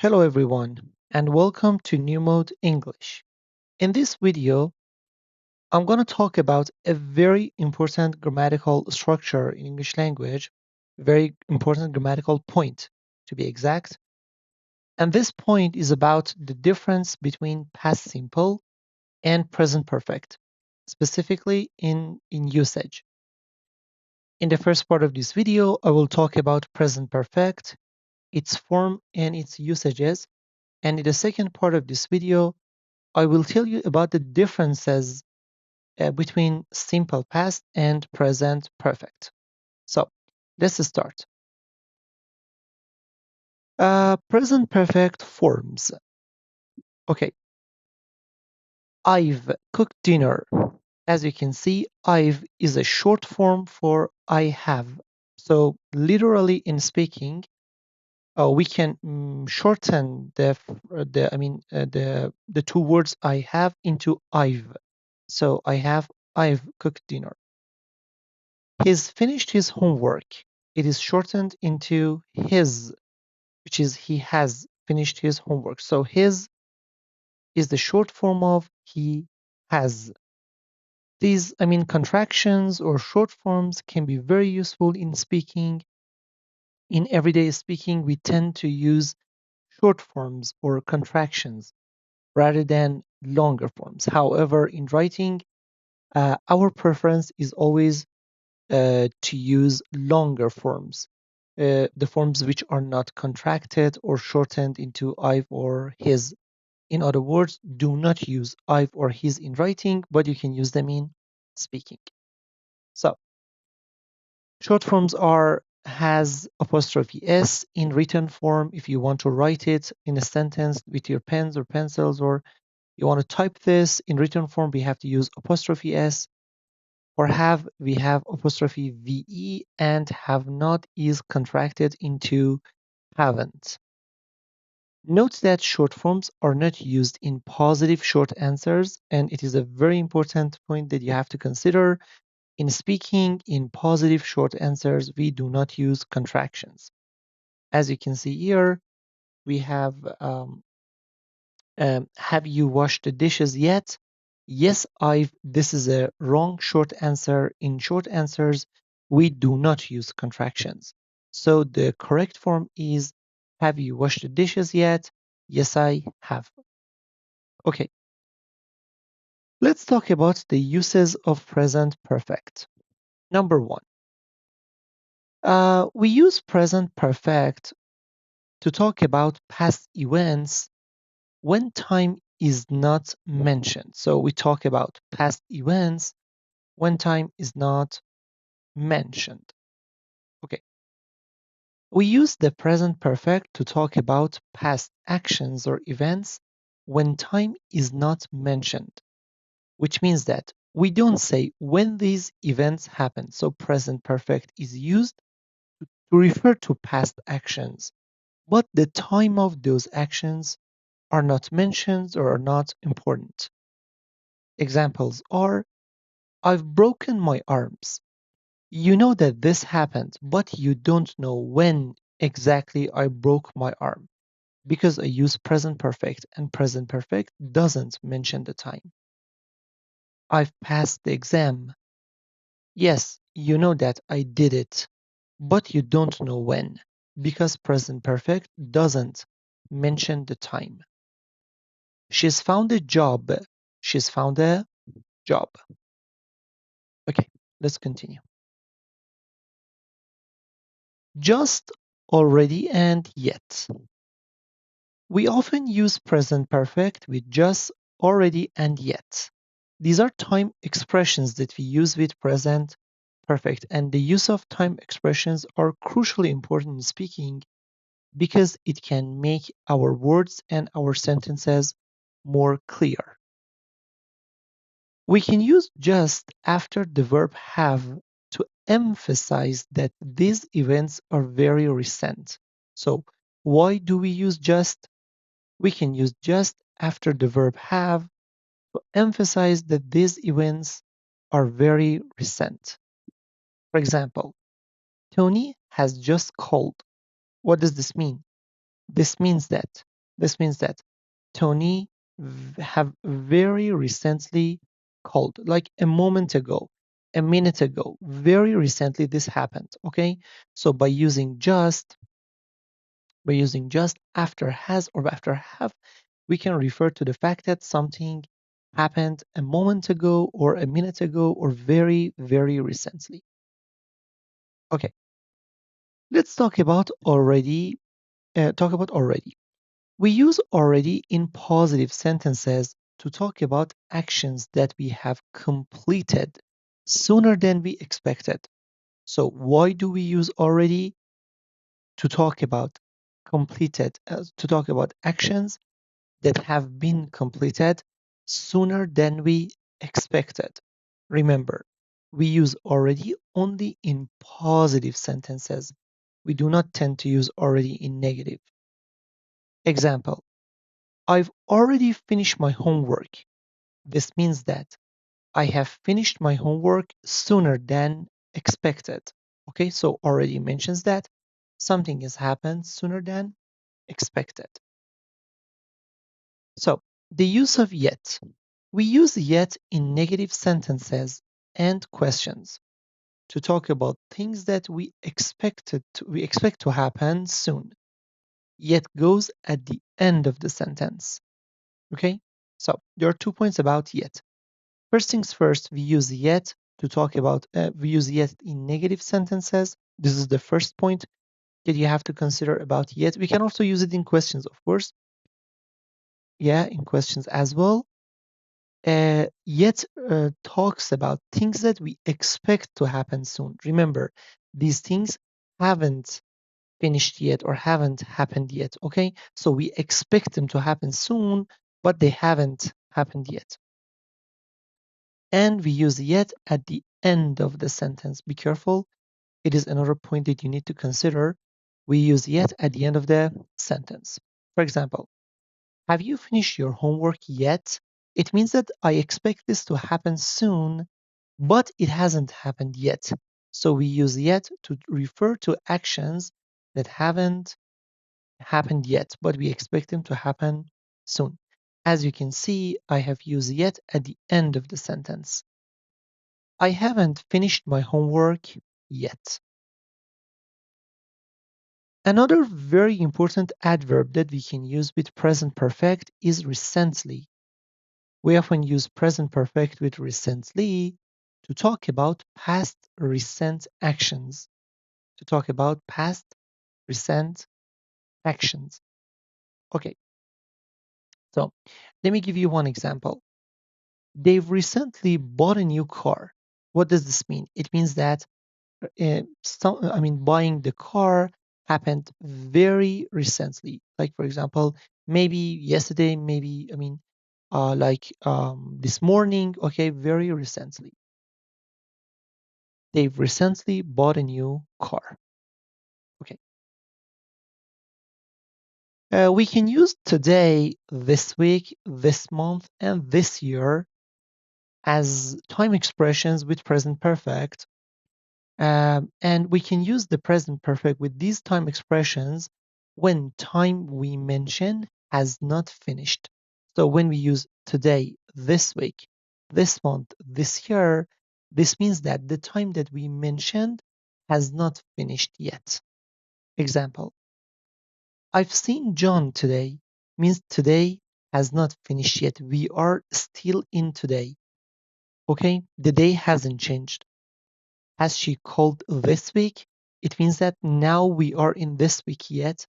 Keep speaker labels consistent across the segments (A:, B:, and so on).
A: Hello everyone and welcome to New Mode English. In this video, I'm going to talk about a very important grammatical structure in English language, very important grammatical point to be exact. And this point is about the difference between past simple and present perfect, specifically in usage. In the first part of this video, I will talk about present perfect, its form and its usages. And in the second part of this video, I will tell you about the differences between simple past and present perfect. So let's start. Present perfect forms. Okay, I've cooked dinner. As you can see, I've is a short form for I have. So literally in speaking, we can shorten the two words I have into I've. So I've cooked dinner. He's finished his homework. It is shortened into his, which is he has finished his homework. So his is the short form of he has. These, contractions or short forms can be very useful in speaking. In everyday speaking, we tend to use short forms or contractions rather than longer forms. However, in writing, our preference is always to use longer forms, the forms which are not contracted or shortened into I've or his. In other words, do not use I've or his in writing, but you can use them in speaking. So, short forms are has apostrophe s in written form. If you want to write it in a sentence with your pens or pencils, or you want to type this in written form, we have to use apostrophe s. For have, we have apostrophe ve, and have not is contracted into haven't. Note that short forms are not used in positive short answers, and it is a very important point that you have to consider. In speaking, in positive short answers, we do not use contractions. As you can see here, we have you washed the dishes yet? Yes, I've. This is a wrong short answer. In short answers, we do not use contractions. So the correct form is, have you washed the dishes yet? Yes, I have. Okay, let's talk about the uses of present perfect. Number one, we use present perfect to talk about past events when time is not mentioned. So we talk about past events when time is not mentioned. Okay. We use the present perfect to talk about past actions or events when time is not mentioned, which means that we don't say when these events happen. So present perfect is used to refer to past actions, but the time of those actions are not mentioned or are not important. Examples are, I've broken my arms. You know that this happened, but you don't know when exactly I broke my arm because I use present perfect, and present perfect doesn't mention the time. I've passed the exam. Yes, you know that I did it, but you don't know when because present perfect doesn't mention the time. She's found a job. She's found a job. Okay, let's continue. Just, already, and yet. We often use present perfect with just, already, and yet. These are time expressions that we use with present perfect, and the use of time expressions are crucially important in speaking because it can make our words and our sentences more clear. We can use just after the verb have to emphasize that these events are very recent. So, why do we use just? We can use just after the verb have to emphasize that these events are very recent. For example, Tony has just called. What does this mean? This means that This means that Tony have very recently called, like a moment ago, a minute ago, very recently this happened. Okay, so by using just after has or after have, we can refer to the fact that something happened a moment ago or a minute ago or very, very recently. Okay, let's talk about already. We use already in positive sentences to talk about actions that we have completed sooner than we expected. So why do we use already? To talk about to talk about actions that have been completed sooner than we expected. Remember, we use already only in positive sentences. We do not tend to use already in negative. Example, I've already finished my homework. This means that I have finished my homework sooner than expected. Okay, so already mentions that something has happened sooner than expected. So the use of yet. We use yet in negative sentences and questions to talk about things that we expect to happen soon, yet goes at the end of the sentence. Okay? So there are 2 points about yet. First things first, we use yet in negative sentences. This is the first point that you have to consider about yet. We can also use it in questions, of course. Yeah, in questions as well. Yet talks about things that we expect to happen soon. Remember, these things haven't finished yet or haven't happened yet. Okay, so we expect them to happen soon, but they haven't happened yet. And we use yet at the end of the sentence. Be careful. It is another point that you need to consider. We use yet at the end of the sentence. For example, have you finished your homework yet? It means that I expect this to happen soon, but it hasn't happened yet. So we use yet to refer to actions that haven't happened yet, but we expect them to happen soon. As you can see, I have used yet at the end of the sentence. I haven't finished my homework yet. Another very important adverb that we can use with present perfect is recently. We often use present perfect with recently to talk about past recent actions. To talk about past recent actions. Okay, so let me give you one example. They've recently bought a new car. What does this mean? It means that buying the car happened very recently. Like for example, maybe yesterday, this morning. Okay, very recently. They've recently bought a new car. Okay. We can use today, this week, this month, and this year as time expressions with present perfect. And we can use the present perfect with these time expressions when time we mention has not finished. So when we use today, this week, this month, this year, this means that the time that we mentioned has not finished yet. Example, I've seen John today means today has not finished yet. We are still in today. Okay, the day hasn't changed. Has she called this week? It means that now we are in this week yet,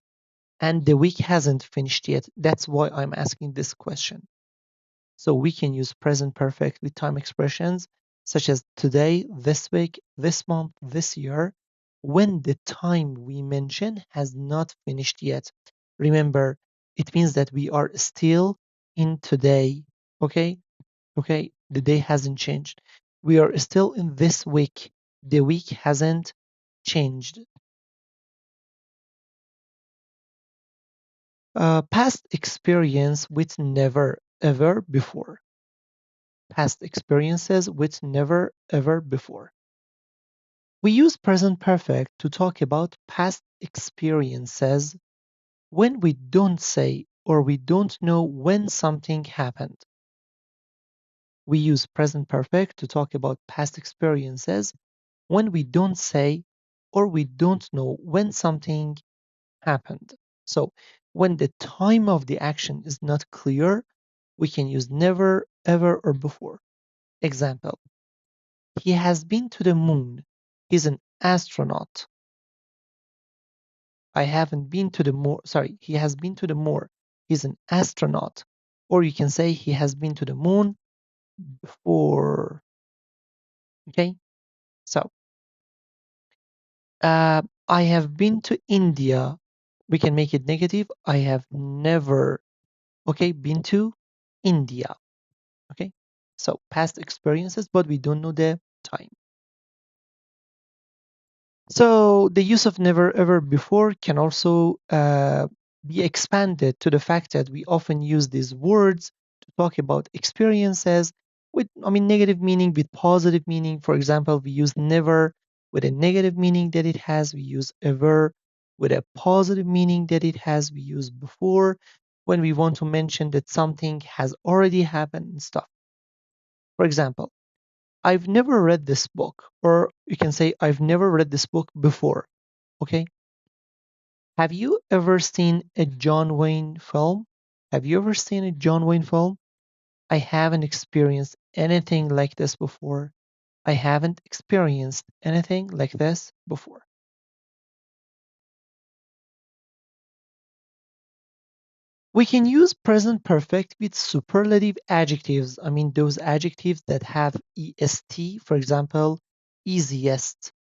A: and the week hasn't finished yet. That's why I'm asking this question. So we can use present perfect with time expressions such as today, this week, this month, this year, when the time we mention has not finished yet. Remember, it means that we are still in today. Okay? Okay? The day hasn't changed. We are still in this week. The week hasn't changed. Past experience with never ever before. Past experiences with never ever before. We use present perfect to talk about past experiences when we don't say or we don't know when something happened. We use present perfect to talk about past experiences when we don't say or we don't know when something happened. So, when the time of the action is not clear, we can use never, ever, or before. Example: he has been to the moon. He's an astronaut. I haven't been to the moon. Sorry, he has been to the moon. He's an astronaut. Or you can say he has been to the moon before. Okay, so I have been to India. We can make it negative. I have never, okay, been to India. Okay, so past experiences, but we don't know the time. So the use of never ever before can also be expanded to the fact that we often use these words to talk about experiences with, I mean, negative meaning with positive meaning. For example, we use never with a negative meaning that it has. We use ever with a positive meaning that it has. We use before when we want to mention that something has already happened and stuff. For example, I've never read this book, or you can say, I've never read this book before. Okay. Have you ever seen a John Wayne film? Have you ever seen a John Wayne film? I haven't experienced anything like this before. I haven't experienced anything like this before. We can use present perfect with superlative adjectives. I mean, those adjectives that have est, for example, easiest,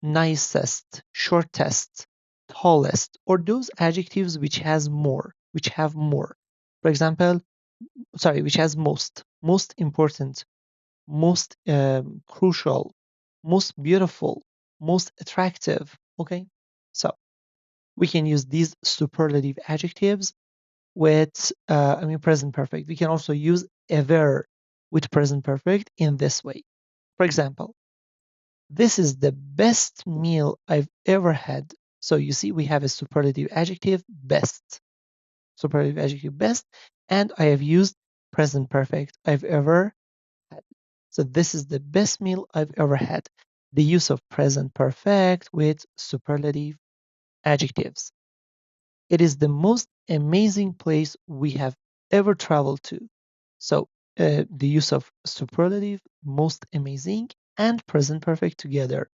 A: nicest, shortest, tallest, or those adjectives which has more, which have more. For example, sorry, which has most important, most crucial, most beautiful, most attractive. Okay, so we can use these superlative adjectives with, I mean, present perfect. We can also use ever with present perfect in this way. For example, this is the best meal I've ever had. So you see, we have a superlative adjective, best. Superlative adjective, best. And I have used present perfect, I've ever had. So this is the best meal I've ever had. The use of present perfect with superlative adjectives. It is the most amazing place we have ever traveled to. So the use of superlative, most amazing, and present perfect together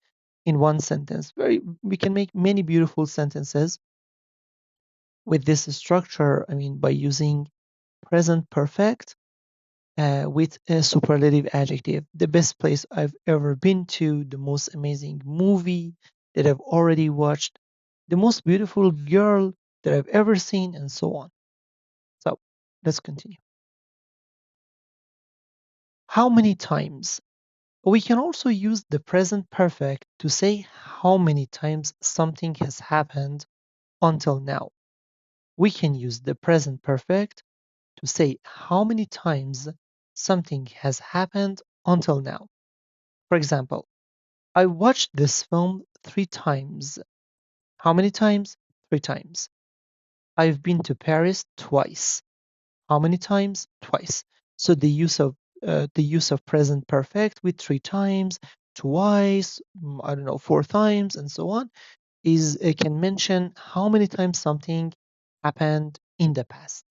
A: in one sentence. We can make many beautiful sentences with this structure. I mean, by using present perfect with a superlative adjective. The best place I've ever been to, the most amazing movie that I've already watched, the most beautiful girl that I've ever seen, and so on. So let's continue. How many times? We can also use the present perfect to say how many times something has happened until now. We can use the present perfect to say how many times something has happened until now. For example, I watched this film 3 times. How many times? 3 times. I've been to Paris twice. How many times? Twice. So the use of present perfect with 3 times, twice, I don't know, 4 times, and so on is it can mention how many times something happened in the past.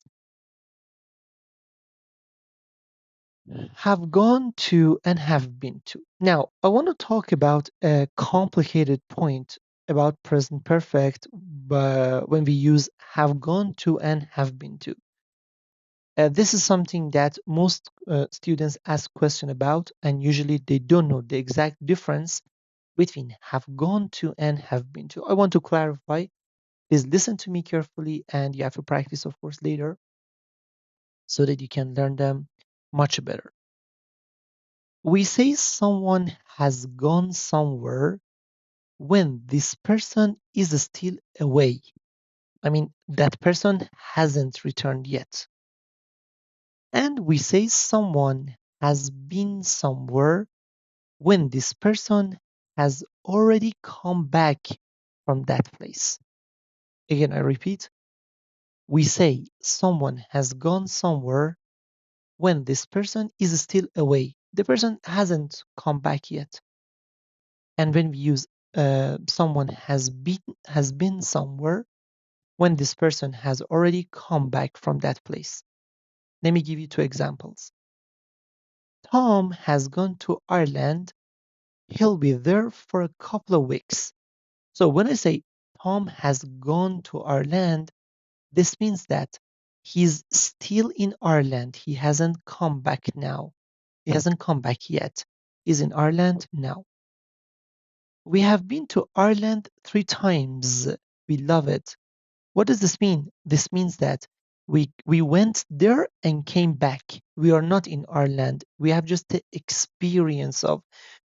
A: Have gone to and have been to. Now, I want to talk about a complicated point about present perfect when we use have gone to and have been to. This is something that most students ask question about, and usually they don't know the exact difference between have gone to and have been to. I want to clarify. Please listen to me carefully, and you have to practice, of course, later so that you can learn them much better. We say someone has gone somewhere when this person is still away. I mean, that person hasn't returned yet. And we say someone has been somewhere when this person has already come back from that place. Again, I repeat, We say someone has gone somewhere when this person is still away. The person hasn't come back yet. And when we use someone has been somewhere when this person has already come back from that place. Let me give you two examples. Tom has gone to Ireland. He'll be there for a couple of weeks. So when I say Tom has gone to Ireland, this means that he's still in Ireland. He hasn't come back now. He hasn't come back yet. He's in Ireland now. We have been to Ireland 3 times. We love it. What does this mean? This means that we went there and came back. We are not in Ireland. We have just the experience of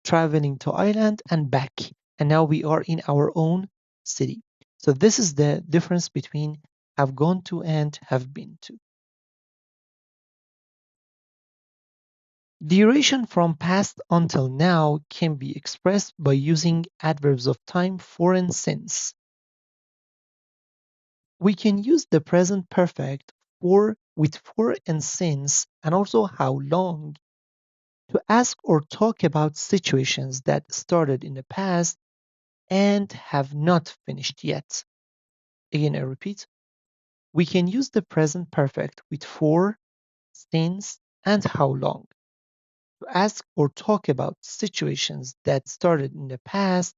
A: traveling to Ireland and back. And now we are in our own city. So this is the difference between have gone to and have been to. Duration from past until now can be expressed by using adverbs of time for and since. We can use the present perfect for with for and since and also how long to ask or talk about situations that started in the past and have not finished yet. Again, I repeat, we can use the present perfect with for, since, and how long to ask or talk about situations that started in the past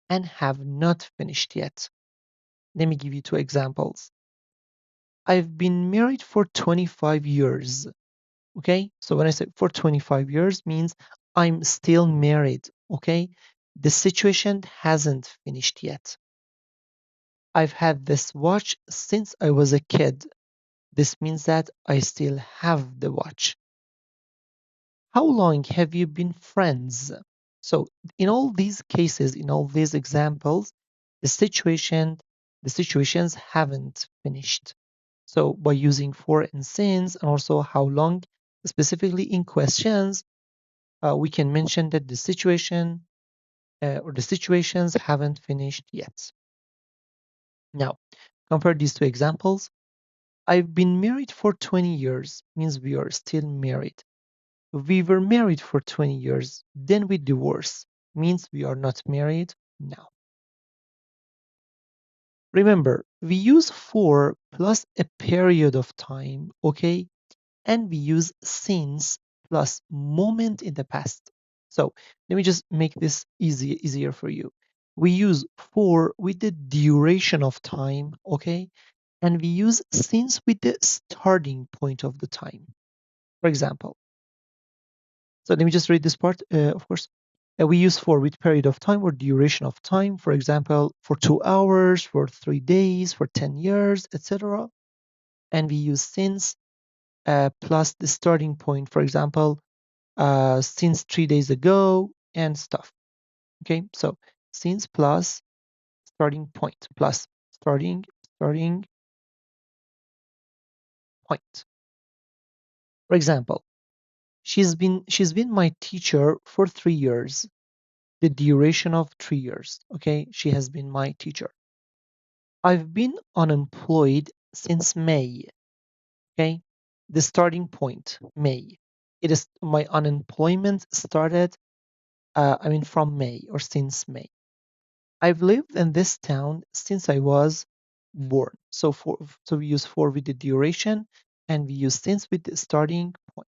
A: and have not finished yet. Let me give you two examples. I've been married for 25 years. Okay, so when I say for 25 years means I'm still married. Okay, the situation hasn't finished yet. I've had this watch since I was a kid. This means that I still have the watch. How long have you been friends? So in all these cases, in all these examples, the situations haven't finished. So by using for and since and also how long, specifically in questions, we can mention that the situation or the situations haven't finished yet. Now, compare these two examples. I've been married for 20 years means we are still married. We were married for 20 years, then we divorced means we are not married now. Remember, we use for plus a period of time, okay? And we use since plus moment in the past. So let me just make this easier for you. We use for with the duration of time, okay? And we use since with the starting point of the time. For example, so let me just read this part, of course. We use for with period of time or duration of time. For example, for 2 hours, for 3 days, for 10 years, etc. And we use since plus the starting point. For example, since 3 days ago and stuff. Okay, so since plus starting point plus starting point. For example, she's been my teacher for 3 years. The duration of 3 years. Okay, she has been my teacher. I've been unemployed since May. Okay, the starting point May. It is my unemployment started. From May or since May. I've lived in this town since I was born. So we use for with the duration and we use since with the starting point.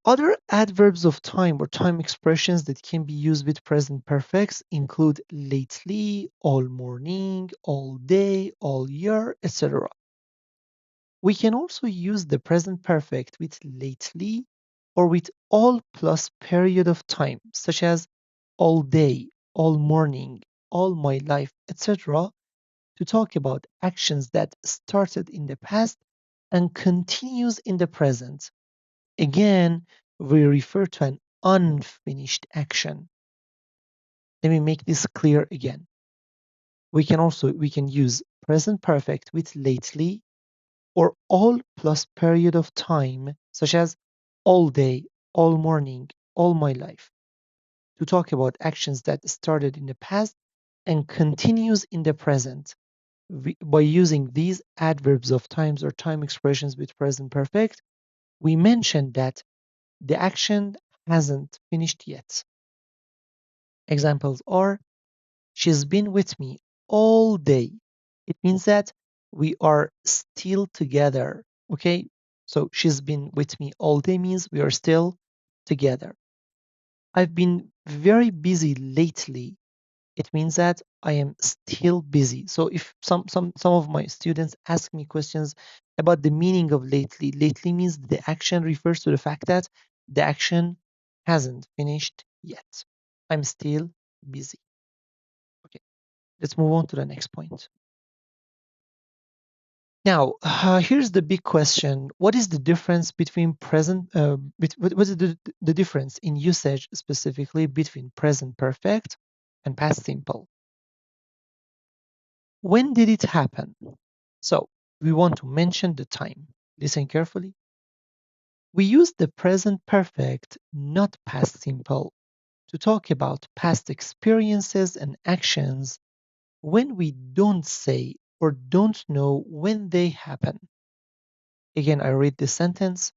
A: Other adverbs of time or time expressions that can be used with present perfects include lately, all morning, all day, all year, etc. We can also use the present perfect with lately or with all plus period of time, such as all day, all morning, all my life, etc., to talk about actions that started in the past and continues in the present. Again, we refer to an unfinished action. Let me make this clear again. We can use present perfect with lately or all plus period of time, such as all day, all morning, all my life, to talk about actions that started in the past and continues in the present. by using these adverbs of times or time expressions with present perfect, we mentioned that the action hasn't finished yet. Examples are, she's been with me all day. It means that we are still together. Okay? So she's been with me all day means we are still together. I've been very busy lately. It means that I am still busy. So if some of my students ask me questions about the meaning of lately means the action refers to the fact that the action hasn't finished yet. I'm still busy. Okay, let's move on to the next point. Now, here's the big question. What is the difference between present, what is the difference in usage specifically between present perfect and past simple? When did it happen? So we want to mention the time. Listen carefully. We use the present perfect, not past simple, to talk about past experiences and actions when we don't say or don't know when they happen. Again, I read this sentence.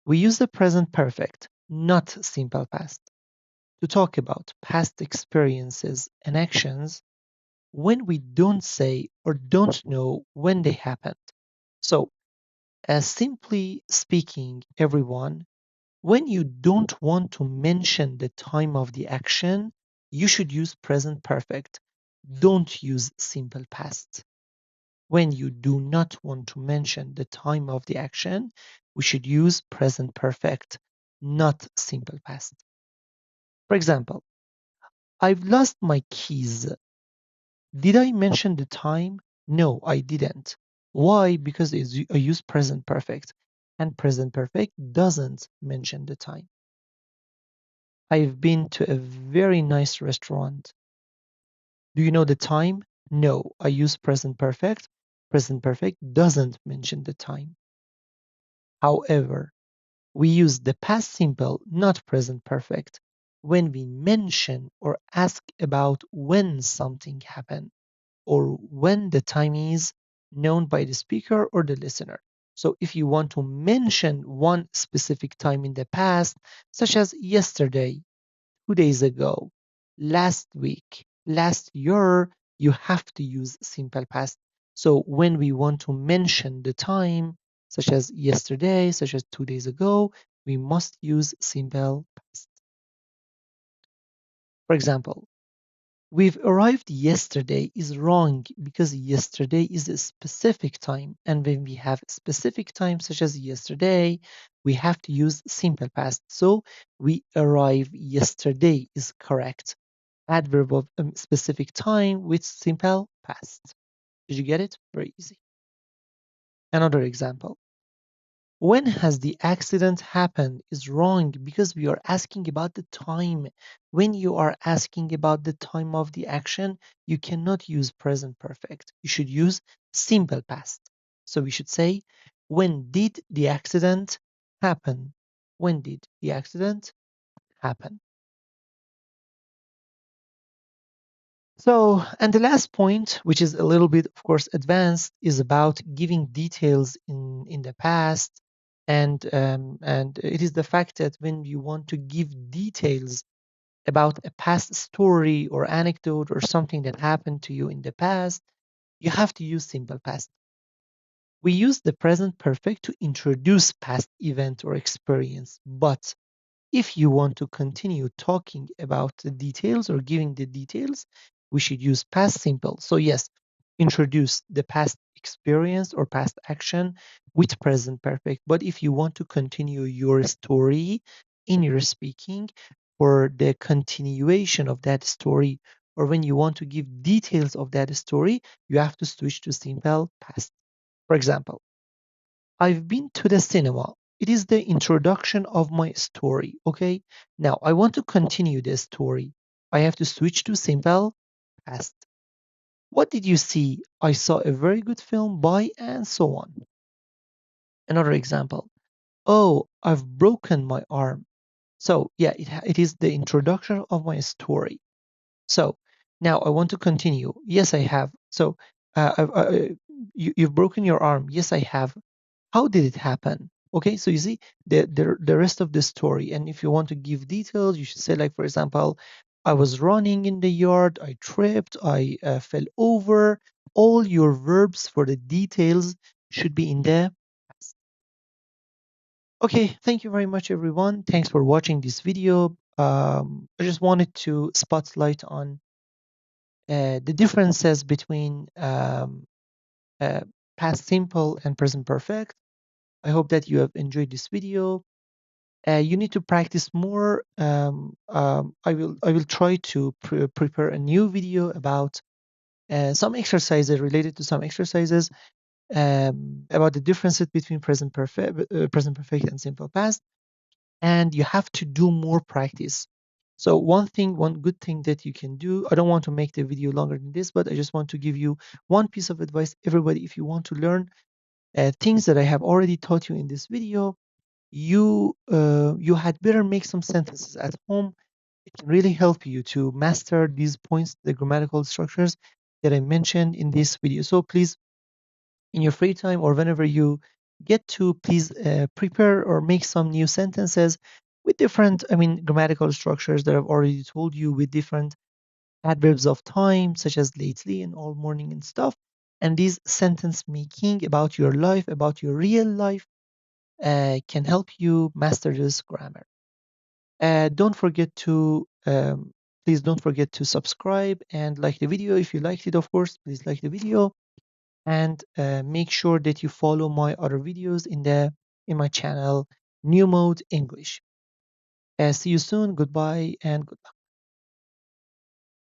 A: We use the present perfect, not simple past, to talk about past experiences and actions when we don't say or don't know when they happened. So, as simply speaking, everyone, when you don't want to mention the time of the action, you should use present perfect. Don't use simple past. When you do not want to mention the time of the action, we should use present perfect, not simple past. For example, I've lost my keys. Did I mention the time? No, I didn't. Why? Because I use present perfect, and present perfect doesn't mention the time. I've been to a very nice restaurant. Do you know the time? No, I use present perfect. Present perfect doesn't mention the time. However, we use the past simple, not present perfect, when we mention or ask about when something happened or when the time is known by the speaker or the listener. So if you want to mention one specific time in the past, such as yesterday, 2 days ago, last week, last year, you have to use simple past. So when we want to mention the time, such as yesterday, such as 2 days ago, we must use simple past. For example, we've arrived yesterday is wrong because yesterday is a specific time. And when we have specific time, such as yesterday, we have to use simple past. So we arrive yesterday is correct. Adverb of a specific time with simple past. Did you get it? Very easy. Another example. When has the accident happened is wrong because we are asking about the time. When you are asking about the time of the action, you cannot use present perfect. You should use simple past. So we should say, when did the accident happen? When did the accident happen? So, and the last point, which is a little bit, of course, advanced, is about giving details in the past, and it is the fact that when you want to give details about a past story or anecdote or something that happened to you in the past, you have to use simple past. We use the present perfect to introduce past event or experience, but if you want to continue talking about the details or giving the details, we should use past simple. So yes, introduce the past experience or past action with present perfect. But if you want to continue your story in your speaking or the continuation of that story, or when you want to give details of that story, you have to switch to simple past. For example, I've been to the cinema. It is the introduction of my story. Okay. Now I want to continue the story. I have to switch to simple past. What did you see? I saw a very good film by and so on. Another example. Oh, I've broken my arm. So yeah, it is the introduction of my story. So now I want to continue. Yes, I have. So You've broken your arm. Yes, I have. How did it happen? Okay, so you see the rest of the story. And if you want to give details, you should say, like, for example, I was running in the yard, I tripped, I fell over. All your verbs for the details should be in the past. Okay, thank you very much, everyone. Thanks for watching this video. I just wanted to spotlight on the differences between uh, past simple and present perfect. I hope that you have enjoyed this video. You need to practice more. I will try to prepare a new video about some exercises related to some exercises about the differences between present perfect and simple past. And you have to do more practice. So one good thing that you can do, I don't want to make the video longer than this, but I just want to give you one piece of advice. Everybody, if you want to learn things that I have already taught you in this video, you had better make some sentences at home. It can really help you to master these points, the grammatical structures that I mentioned in this video. So please, in your free time or whenever you get to, please prepare or make some new sentences with different, grammatical structures that I've already told you, with different adverbs of time, such as lately and all morning and stuff. And these sentence making about your life, about your real life, can help you master this grammar. Don't forget to please don't forget to subscribe and like the video. If you liked it, of course, please like the video, and make sure that you follow my other videos in my channel, New Mode English. See you soon. Goodbye and goodbye.